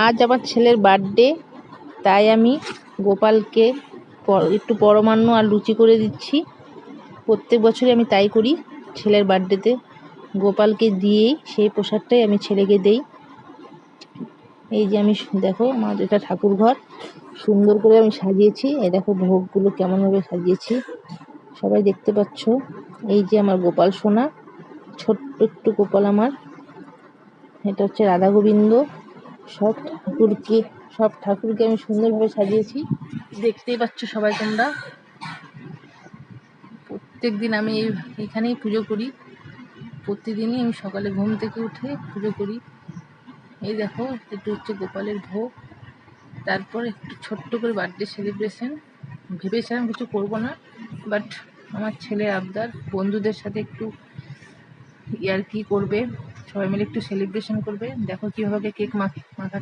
আজ আমার ছেলের বার্থডে, তাই আমি গোপালকে একটু পরমান্ন আর লুচি করে দিচ্ছি। প্রত্যেক বছরই আমি তাই করি, ছেলের বার্থডেতে গোপালকে দিয়েই সেই প্রসাদটাই আমি ছেলেকে দেই। এই যে আমি দেখো আমার এটা ঠাকুর ঘর, সুন্দর করে আমি সাজিয়েছি। এই দেখো ভোগগুলো কেমনভাবে সাজিয়েছি, সবাই দেখতে পাচ্ছ। এই যে আমার গোপাল সোনা, ছোট্ট একটু গোপাল আমার। এটা হচ্ছে রাধা গোবিন্দ। সব ঠাকুরকে আমি সুন্দরভাবে সাজিয়েছি, দেখতেই পাচ্ছ সবাই তোমরা। প্রত্যেক দিন আমি এখানেই পুজো করি, প্রতিদিনই আমি সকালে ঘুম থেকে উঠে পুজো করি। এই দেখো একটু হচ্ছে গোপালের ভোগ, তারপর একটু ছোট্ট করে বার্থডে সেলিব্রেশন। ভেবেছিলাম কিছু করব না, বাট আমার ছেলের আবদার, বন্ধুদের সাথে একটু ইয়ার্কি করবে, সবাই মিলে একটু সেলিব্রেশন করবে। দেখো কীভাবে কেক মাখা